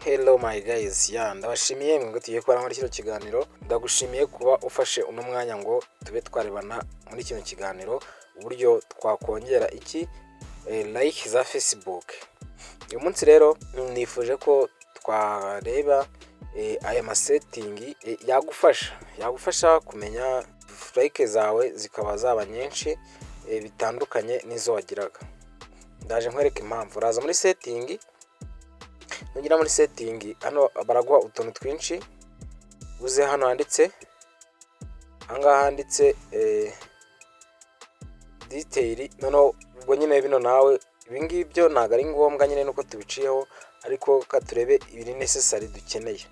Hello my guys, ndabashimiye mwebwe tugiye kubana muri kino kiganiro. Ndagushimiye kuba ufashe uno mwanya ngo tube twarebana muri kino kiganiro uburyo twakongera like za Facebook. Uyu munsi rero nifuje ko twareba aya masetting yagufasha kumenya like zawe zikaba zaba nyinshi bitandukanye nizo wagiraga. Ndaje nkwereka impamvu. Uraza muri setting, nugira muri setting hano baraguha utuntu twinshi, uze hano handitse ahangaha handitse detail. Noneho ubwo nyine bino nawe ibingibi byo ntago ari ngombwa nyine nuko tubiciyeho, ariko katurebe ibiri necessary dukeneye.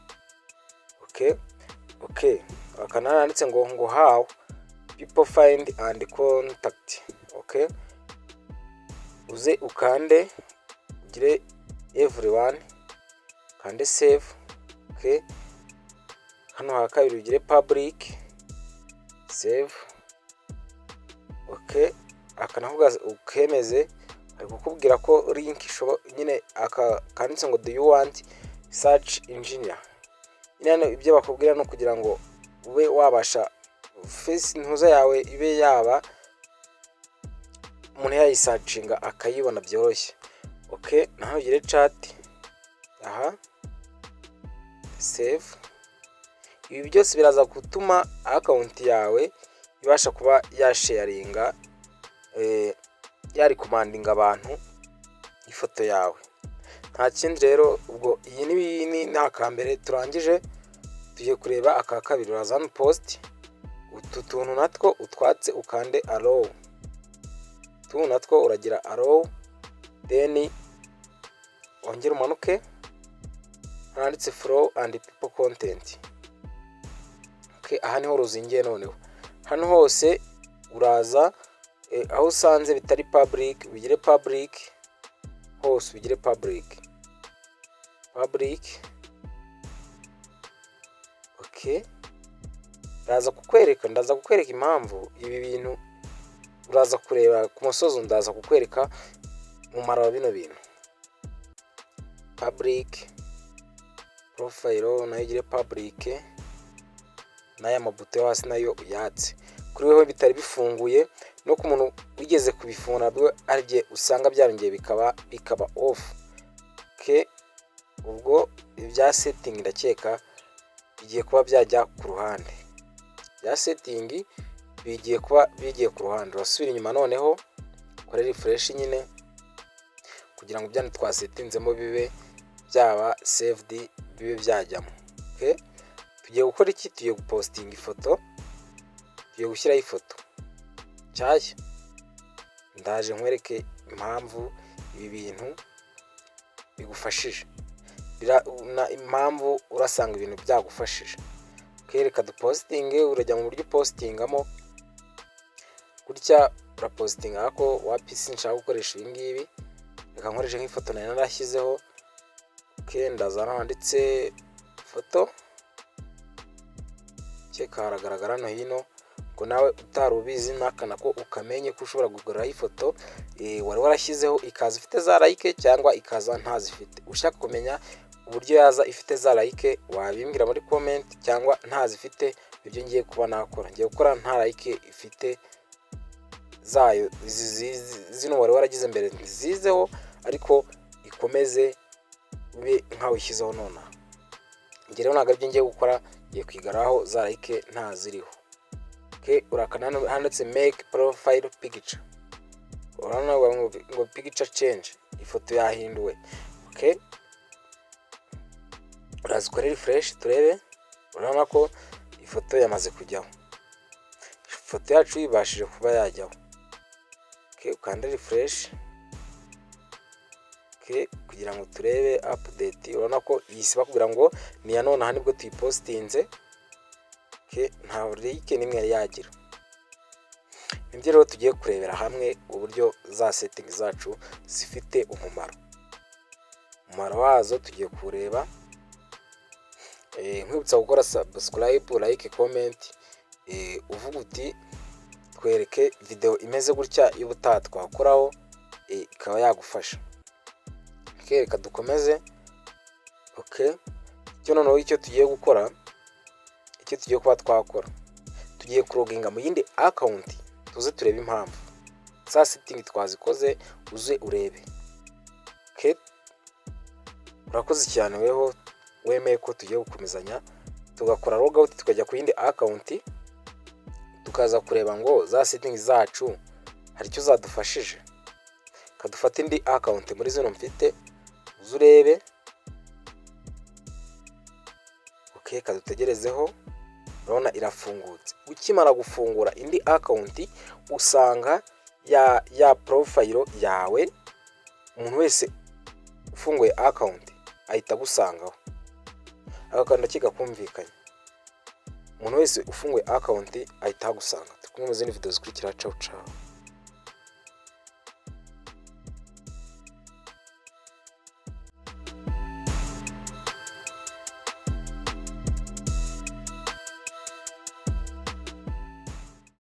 Okay akana handitse ngo how people find and contact. Okay, uze ukande ugire everyone, kande save. Okay, hano hakabiri ugire public, save. Okay, akanavuga ukemeze, ari kukubwira ko link nyine kanditse ngo do you want search engineer. Nyine ibyo bakubwira no kugira ngo ube wabasha face ntuza yawe ibe yaba umuntu yayisearchinga akayibona byoroshye. Okay, naho ugire chat, aha save. Ibi byose biraza gutuma account yawe ibasha kuba yasharinga yari commandinga abantu ifoto yawe. Nta kindi rero, ubwo iyi ni nakambere turangije, tugiye kureba aka kabiri. Uraza hano post, utu tuntu natwo utwatse ukande allow, tu natwo uragira allow, then ongera umanuke handitse flow and people content. Okay, aha niho ruzingiye. Noneho hano hose uraza aho usanze bitari public bigire public, hose bigire public. Okay, ndaza kukwereka impamvu ibi bintu uraza kureba ku musozo. Ndaza kukwereka umumaro wa bino bintu. Public profile nayo igire public, naya mabuto yo hasi nayo uyatse. Kuri wewe bitari bifunguye no ku muntu wigeze kubifungura bwo arije usanga byarongeye bikaba off. Okay, ubwo ibya setting ndakeka bigiye kuba byajya ku ruhande. Ya setting bigiye ku ruhande. Urasubira inyuma noneho ukore refresh nyine kugira ngo byane twasetinzemo bibe byaba saved, bibe byajyamo. Okay, tugiye gukora iki? Tugiye gupostinga ifoto, tugiye gushyiraho ifoto cyashya. Ndaje nkwereke impamvu ibi bintu bigufashije, impamvu urasanga ibintu byagufashije. Kereka dupostinge, urajya mu buryo postingamo gutya, urapostinga ako wapisi nshaka gukoresha ibi ngibi. Reka nkoreshe nk'ifoto nari narashyizeho. Okay, ndazana handitse foto, cyeka haragaragara no hino ngo nawe utarubizi nakana ko ukamenye ko ushobora kugura ifoto wari warashyizeho ikaza ifite za like cyangwa ikaza ntazifite. Ushaka kumenya uburyo yaza ifite za like wabimbwira muri comment, cyangwa ntazifite ibyo ngiye kuba nakora. Ngiye gukora nta like ifite zayo zino wari waragize mbere zizeho, ariko ikomeze ube nkaho ishyizeho nona. Ngiye rero nagabye ngiye gukora, ngiye kwigaraho za like nta ziriho. Okay, urakana handitse make profile picture. Urabona ngo picture change, ifoto yahinduwe. Okay, urazikora refresh turebe. Urabona ko ifoto yamaze kujyaho, ifoto yacu ibashije kuba yajyaho. Okay, ukanda refresh. Okay, kugira ngo turebe update. Urabona ko yisiba kugira ngo ni ya none nibwo tuyipostinze. Okay, nta like nimwe yari yagira. Nibyo rero tugiye kurebera hamwe uburyo za setting zacu zifite umumaro wazo. Tugiye kureba nkwibutsa gukora subscribe, like, comment, uvuga uti twereke video imeze gutya y'ubutaha twakoraho ikaba yagufasha. Okay, reka dukomeze. Ok, Okay, icyo noneho icyo tugiye gukora, icyo tugiye kuba twakora, tugiye kuroginga mu yindi account, tuze turebe impamvu za setting twazikoze, uze urebe. Okay, urakoze cyane weho wemeye ko tugiye gukomezanya tugakora logout tukajya ku yindi account, tukaza kureba ngo za setting zacu hari icyo zadufashije. Kadufata indi account muri zino mfite, uze urebe. Okay, kadutegerezeho, urabona irafungutse. Ukimara gufungura indi account usanga ya profile yawe, umuntu wese ufunguye account ahita gusangaho. Akakanda kigakumvikanye, umuntu wese ufunguye account ahita gusanga. Tukumwe mu zindi video zikurikira. Ciao ciao.